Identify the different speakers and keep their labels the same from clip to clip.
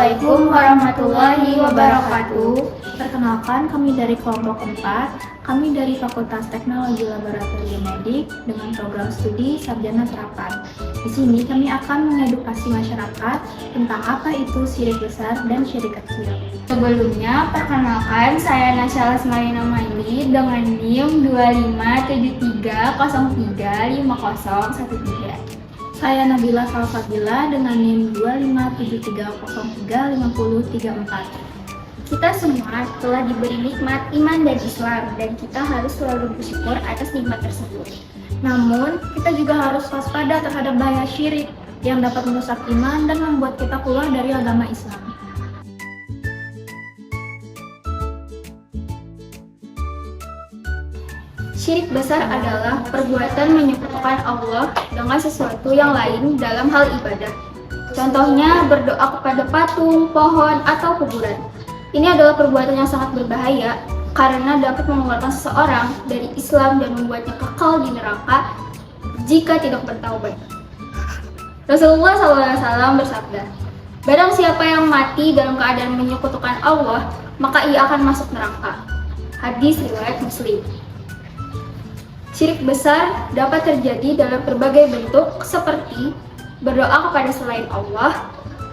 Speaker 1: Assalamualaikum warahmatullahi wabarakatuh.
Speaker 2: Perkenalkan, kami dari kelompok 4. Kami dari Fakultas Teknologi Laboratorium Medik dengan program studi Sarjana Terapan. Di sini kami akan mengedukasi masyarakat tentang apa itu syirik besar dan syirik kecil.
Speaker 1: Sebelumnya, perkenalkan saya Nasya Lasmarina Maili dengan NIM 2573035013.
Speaker 2: Saya Nabila Salsabila dengan NIM 2573035034.
Speaker 1: Kita semua telah diberi nikmat iman dan Islam, dan kita harus selalu bersyukur atas nikmat tersebut.
Speaker 2: Namun, kita juga harus waspada terhadap bahaya syirik yang dapat merusak iman dan membuat kita keluar dari agama Islam.
Speaker 1: Syirik besar adalah perbuatan menyekutukan Allah dengan sesuatu yang lain dalam hal ibadah. Contohnya berdoa kepada patung, pohon, atau kuburan. Ini adalah perbuatan yang sangat berbahaya karena dapat mengeluarkan seseorang dari Islam dan membuatnya kekal di neraka jika tidak bertaubat. Rasulullah SAW bersabda, "Barang siapa yang mati dalam keadaan menyekutukan Allah, maka ia akan masuk neraka." Hadis riwayat Muslim. Syirik besar dapat terjadi dalam berbagai bentuk seperti berdoa kepada selain Allah,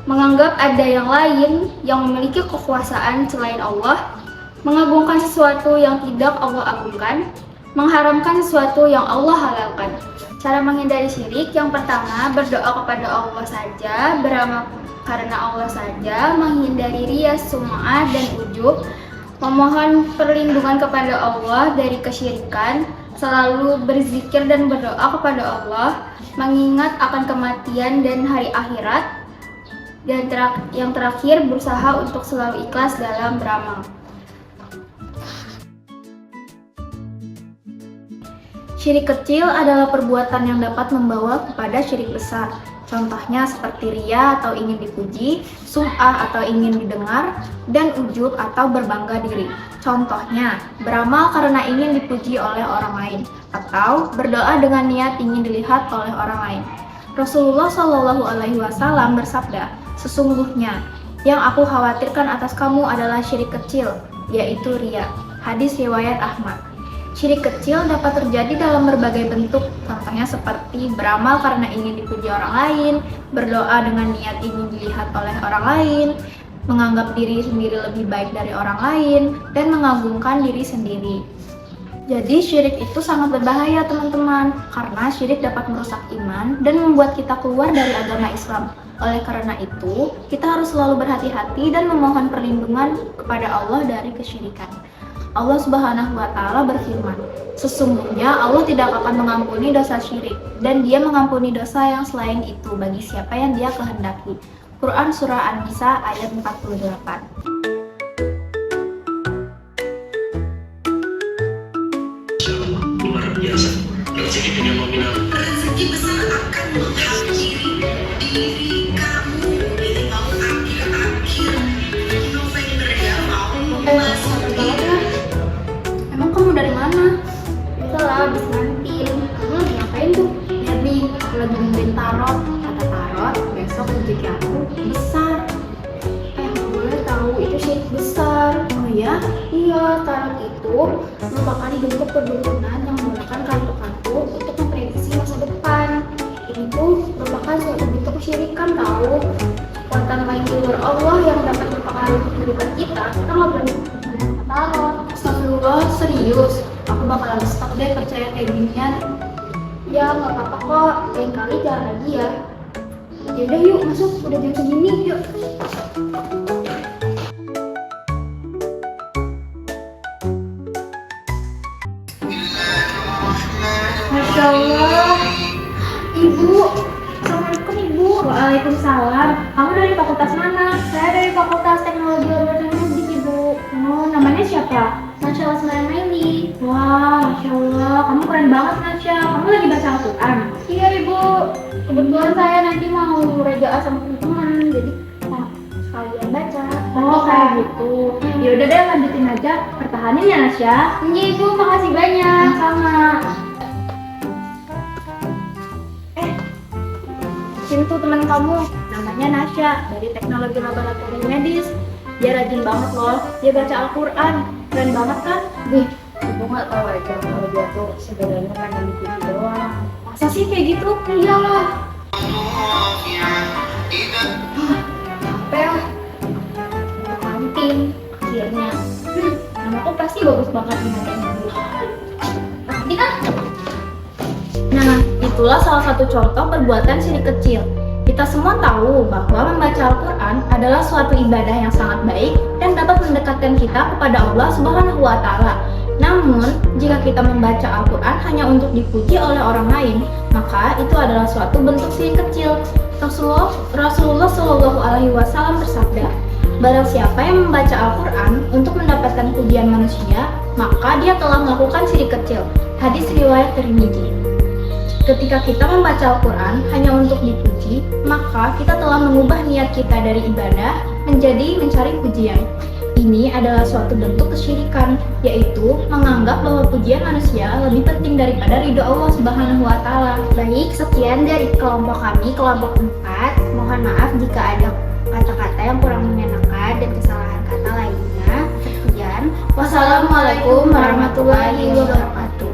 Speaker 1: menganggap ada yang lain yang memiliki kekuasaan selain Allah, mengagungkan sesuatu yang tidak Allah agungkan, mengharamkan sesuatu yang Allah halalkan. Cara menghindari syirik yang pertama, berdoa kepada Allah saja, beramal karena Allah saja, menghindari riya, sum'ah, dan ujub, memohon perlindungan kepada Allah dari kesyirikan, selalu berzikir dan berdoa kepada Allah, mengingat akan kematian dan hari akhirat, dan yang terakhir berusaha untuk selalu ikhlas dalam beramal.
Speaker 2: Syirik kecil adalah perbuatan yang dapat membawa kepada syirik besar. Contohnya seperti riya atau ingin dipuji, sum'ah atau ingin didengar, dan ujub atau berbangga diri. Contohnya, beramal karena ingin dipuji oleh orang lain, atau berdoa dengan niat ingin dilihat oleh orang lain. Rasulullah SAW bersabda, "Sesungguhnya yang aku khawatirkan atas kamu adalah syirik kecil, yaitu riya." Hadis riwayat Ahmad. Syirik kecil dapat terjadi dalam berbagai bentuk, contohnya seperti beramal karena ingin dipuji orang lain, berdoa dengan niat ingin dilihat oleh orang lain, menganggap diri sendiri lebih baik dari orang lain, dan mengagungkan diri sendiri. Jadi syirik itu sangat berbahaya teman-teman, karena syirik dapat merusak iman dan membuat kita keluar dari agama Islam. Oleh karena itu, kita harus selalu berhati-hati dan memohon perlindungan kepada Allah dari kesyirikan. Allah Subhanahu wa Ta'ala berfirman, "Sesungguhnya Allah tidak akan mengampuni dosa syirik, dan Dia mengampuni dosa yang selain itu bagi siapa yang Dia kehendaki." Quran Surah An-Nisa ayat 48.
Speaker 3: Luar biasa. Rezeki dengan nominal.
Speaker 4: Rezeki besar akan menghampiri diri kamu. Ini mau akhir-akhir November ya, mau masuk
Speaker 2: Emang kamu dari mana?
Speaker 1: Setelah habis ngantin, kamu lagi ngapain tuh?
Speaker 2: Lihat nih, aku lagi nungguin tarot. Kata tarot, besok rezeki aku besar.
Speaker 1: Nggak boleh tahu itu syirik besar.
Speaker 2: Oh ya?
Speaker 1: Iya, tarot itu merupakan bentuk perdukunan yang menggunakan kartu-kartu untuk memprediksi masa depan. Ini tuh merupakan suatu bentuk kesyirikan tahu. Kekuatan lain di luar Allah yang dapat mempengaruhi kehidupan kita nggak boleh menggunakan tarot.
Speaker 2: Astagfirullah, serius? Aku bakalan stop deh percaya kayak ginian.
Speaker 1: Ya nggak apa-apa kok, lain kali jangan lagi ya. Yaudah yuk masuk, udah jam segini yuk.
Speaker 2: Masya Allah.
Speaker 1: Ibu, Assalamualaikum Ibu.
Speaker 2: Waalaikumsalam. Kamu dari fakultas mana?
Speaker 1: Saya dari Fakultas Teknologi Laboratorium Medik Ibu.
Speaker 2: Oh, namanya siapa?
Speaker 1: Nasya Lasmarina Maili.
Speaker 2: Wah, Masya Allah. Kamu keren banget, Nasya. Kamu lagi baca Al-Quran?
Speaker 1: Iya Ibu, kebetulan saya nanti mau rejaah sama teman-teman, jadi sekalian baca.
Speaker 2: Oh, kayak gitu. Ya udah deh, lanjutin aja. Pertahanin ya, Nasya.
Speaker 1: Iya Ibu, makasih banyak.
Speaker 2: Sama.
Speaker 1: Sini tuh teman kamu.
Speaker 2: namanya Nasya dari teknologi laboratorium medis. Dia rajin banget loh, dia baca Al-Quran. Keren banget kan?
Speaker 5: Ibu nggak tahu aja kalau dia tuh sebenarnya pengen dipuji doang.
Speaker 2: Masa sih kayak gitu? Iyalah.
Speaker 1: Apa ya? Kantin, akhirnya. Namaku pasti bagus banget di mata ibu. Nanti kan?
Speaker 2: Nah, itulah salah satu contoh perbuatan syirik kecil. Kita semua tahu bahwa membaca Al-Quran adalah suatu ibadah yang sangat baik dan dapat mendekatkan kita kepada Allah Subhanahu wa Ta'ala. Namun, jika kita membaca Al-Quran hanya untuk dipuji oleh orang lain, maka itu adalah suatu bentuk syirik kecil. Rasulullah Shallallahu Alaihi Wasallam bersabda, barang siapa yang membaca Al-Quran untuk mendapatkan pujian manusia, maka dia telah melakukan syirik kecil. Hadis riwayat Tirmidzi. Ketika kita membaca Al-Quran hanya untuk dipuji, maka kita telah mengubah niat kita dari ibadah menjadi mencari pujian. Ini adalah suatu bentuk kesyirikan, yaitu menganggap bahwa pujian manusia lebih penting daripada ridho Allah Subhanahu wa Ta'ala.
Speaker 1: Baik, sekian dari kelompok kami, kelompok 4. Mohon maaf jika ada kata-kata yang kurang mengenakan dan kesalahan kata lainnya. Sekian, wassalamualaikum warahmatullahi wabarakatuh.